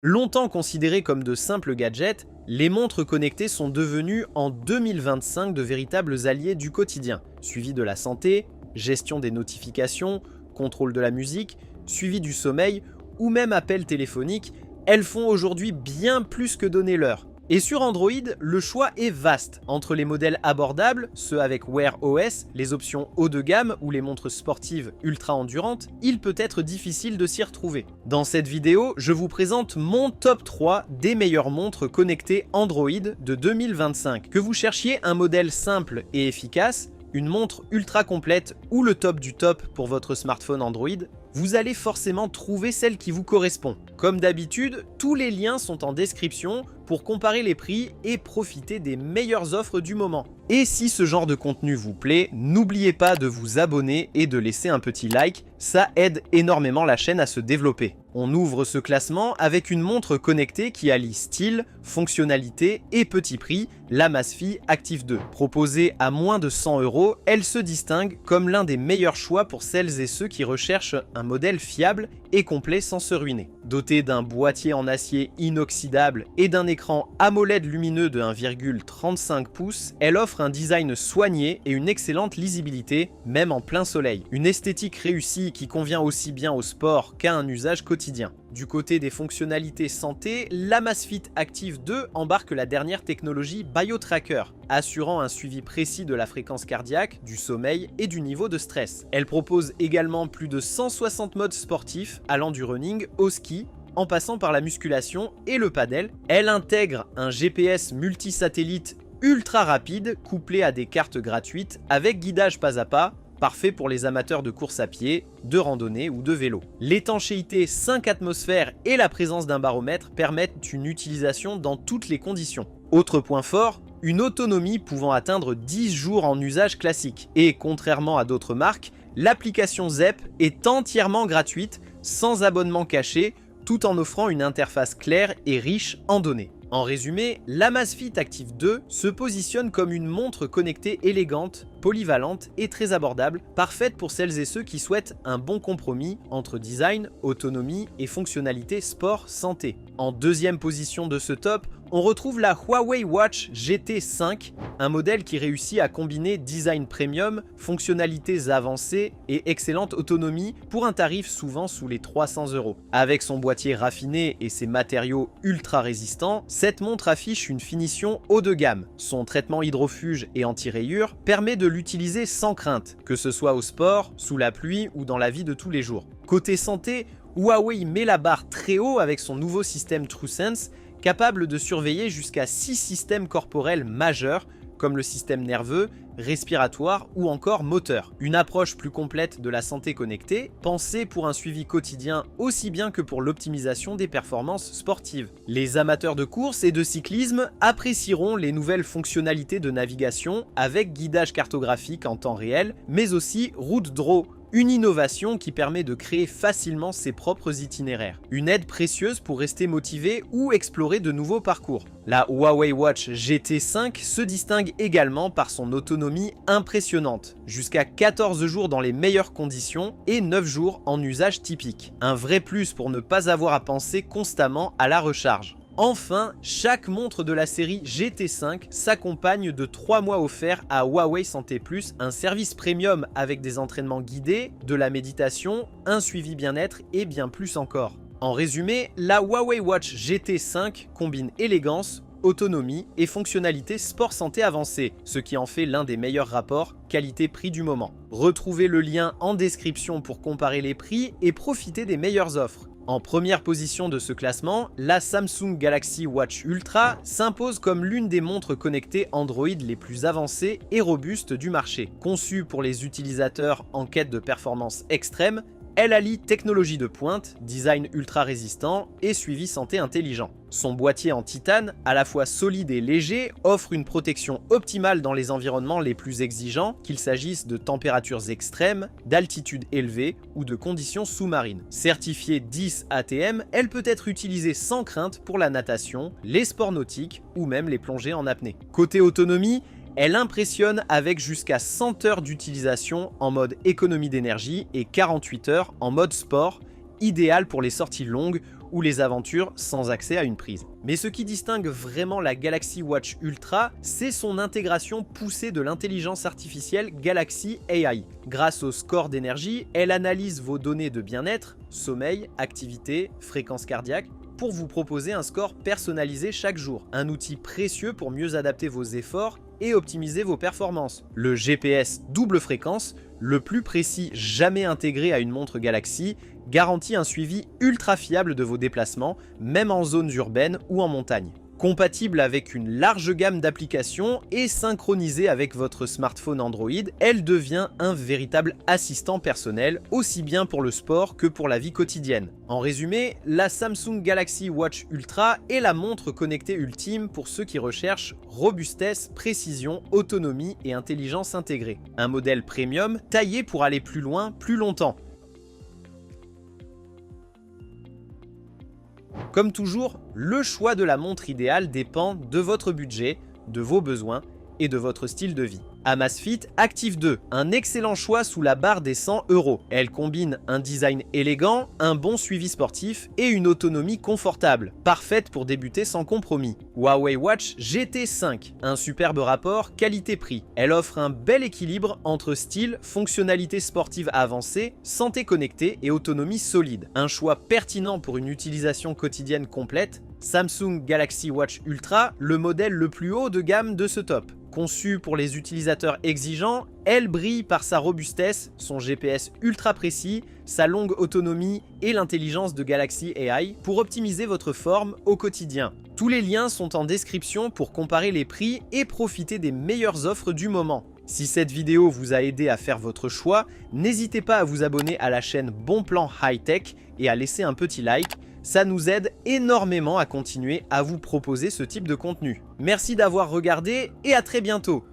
Longtemps considérées comme de simples gadgets, les montres connectées sont devenues en 2025 de véritables alliés du quotidien, suivis de la santé, gestion des notifications, contrôle de la musique, suivi du sommeil ou même appels téléphoniques. Elles font aujourd'hui bien plus que donner l'heure. Et sur Android, le choix est vaste. Entre les modèles abordables, ceux avec Wear OS, les options haut de gamme ou les montres sportives ultra endurantes, il peut être difficile de s'y retrouver. Dans cette vidéo, je vous présente mon top 3 des meilleures montres connectées Android de 2025. Que vous cherchiez un modèle simple et efficace, une montre ultra complète ou le top du top pour votre smartphone Android, vous allez forcément trouver celle qui vous correspond. Comme d'habitude, tous les liens sont en description pour comparer les prix et profiter des meilleures offres du moment. Et si ce genre de contenu vous plaît, n'oubliez pas de vous abonner et de laisser un petit like, ça aide énormément la chaîne à se développer. On ouvre ce classement avec une montre connectée qui allie style, fonctionnalité et petit prix, l'Amazfit Active 2. Proposée à moins de 100 €, elle se distingue comme l'un des meilleurs choix pour celles et ceux qui recherchent un modèle fiable et complet sans se ruiner. Dotée d'un boîtier en acier inoxydable et d'un écran AMOLED lumineux de 1,35 pouces, elle offre un design soigné et une excellente lisibilité, même en plein soleil. Une esthétique réussie qui convient aussi bien au sport qu'à un usage quotidien. Du côté des fonctionnalités santé, l'Amazfit Active 2 embarque la dernière technologie BioTracker, assurant un suivi précis de la fréquence cardiaque, du sommeil et du niveau de stress. Elle propose également plus de 160 modes sportifs allant du running au ski, en passant par la musculation et le padel. Elle intègre un GPS multisatellite ultra rapide couplé à des cartes gratuites avec guidage pas à pas, parfait pour les amateurs de course à pied, de randonnée ou de vélo. L'étanchéité 5 atmosphères et la présence d'un baromètre permettent une utilisation dans toutes les conditions. Autre point fort, une autonomie pouvant atteindre 10 jours en usage classique. Et contrairement à d'autres marques, l'application Zepp est entièrement gratuite, sans abonnement caché, tout en offrant une interface claire et riche en données. En résumé, l'Amazfit Active 2 se positionne comme une montre connectée élégante, polyvalente et très abordable, parfaite pour celles et ceux qui souhaitent un bon compromis entre design, autonomie et fonctionnalité sport-santé. En deuxième position de ce top, on retrouve la Huawei Watch GT 5, un modèle qui réussit à combiner design premium, fonctionnalités avancées et excellente autonomie pour un tarif souvent sous les 300 €. Avec son boîtier raffiné et ses matériaux ultra résistants, cette montre affiche une finition haut de gamme. Son traitement hydrofuge et anti-rayures permet de l'utiliser sans crainte, que ce soit au sport, sous la pluie ou dans la vie de tous les jours. Côté santé, Huawei met la barre très haut avec son nouveau système TrueSense, capable de surveiller jusqu'à 6 systèmes corporels majeurs, comme le système nerveux, respiratoire ou encore moteur. Une approche plus complète de la santé connectée, pensée pour un suivi quotidien aussi bien que pour l'optimisation des performances sportives. Les amateurs de course et de cyclisme apprécieront les nouvelles fonctionnalités de navigation avec guidage cartographique en temps réel, mais aussi Route Draw, une innovation qui permet de créer facilement ses propres itinéraires. Une aide précieuse pour rester motivé ou explorer de nouveaux parcours. La Huawei Watch GT 5 se distingue également par son autonomie impressionnante, jusqu'à 14 jours dans les meilleures conditions et 9 jours en usage typique. Un vrai plus pour ne pas avoir à penser constamment à la recharge. Enfin, chaque montre de la série GT5 s'accompagne de 3 mois offerts à Huawei Santé Plus, un service premium avec des entraînements guidés, de la méditation, un suivi bien-être et bien plus encore. En résumé, la Huawei Watch GT5 combine élégance, autonomie et fonctionnalité sport-santé avancée, ce qui en fait l'un des meilleurs rapports qualité-prix du moment. Retrouvez le lien en description pour comparer les prix et profiter des meilleures offres. En première position de ce classement, la Samsung Galaxy Watch Ultra s'impose comme l'une des montres connectées Android les plus avancées et robustes du marché. Conçue pour les utilisateurs en quête de performance extrême, elle allie technologie de pointe, design ultra résistant et suivi santé intelligent. Son boîtier en titane, à la fois solide et léger, offre une protection optimale dans les environnements les plus exigeants, qu'il s'agisse de températures extrêmes, d'altitude élevée ou de conditions sous-marines. Certifiée 10 ATM, elle peut être utilisée sans crainte pour la natation, les sports nautiques ou même les plongées en apnée. Côté autonomie, elle impressionne avec jusqu'à 100 heures d'utilisation en mode économie d'énergie et 48 heures en mode sport, idéal pour les sorties longues ou les aventures sans accès à une prise. Mais ce qui distingue vraiment la Galaxy Watch Ultra, c'est son intégration poussée de l'intelligence artificielle Galaxy AI. Grâce au score d'énergie, elle analyse vos données de bien-être, sommeil, activité, fréquence cardiaque, pour vous proposer un score personnalisé chaque jour. Un outil précieux pour mieux adapter vos efforts et optimiser vos performances. Le GPS double fréquence, le plus précis jamais intégré à une montre Galaxy, garantit un suivi ultra fiable de vos déplacements, même en zones urbaines ou en montagne. Compatible avec une large gamme d'applications et synchronisée avec votre smartphone Android, elle devient un véritable assistant personnel, aussi bien pour le sport que pour la vie quotidienne. En résumé, la Samsung Galaxy Watch Ultra est la montre connectée ultime pour ceux qui recherchent robustesse, précision, autonomie et intelligence intégrée. Un modèle premium taillé pour aller plus loin, plus longtemps. Comme toujours, le choix de la montre idéale dépend de votre budget, de vos besoins et de votre style de vie. Amazfit Active 2, un excellent choix sous la barre des 100 €. Elle combine un design élégant, un bon suivi sportif et une autonomie confortable, parfaite pour débuter sans compromis. Huawei Watch GT 5, un superbe rapport qualité-prix. Elle offre un bel équilibre entre style, fonctionnalité sportive avancée, santé connectée et autonomie solide. Un choix pertinent pour une utilisation quotidienne complète. Samsung Galaxy Watch Ultra, le modèle le plus haut de gamme de ce top. Conçue pour les utilisateurs exigeants, elle brille par sa robustesse, son GPS ultra précis, sa longue autonomie et l'intelligence de Galaxy AI pour optimiser votre forme au quotidien. Tous les liens sont en description pour comparer les prix et profiter des meilleures offres du moment. Si cette vidéo vous a aidé à faire votre choix, n'hésitez pas à vous abonner à la chaîne Bon Plan High Tech et à laisser un petit like. Ça nous aide énormément à continuer à vous proposer ce type de contenu. Merci d'avoir regardé et à très bientôt.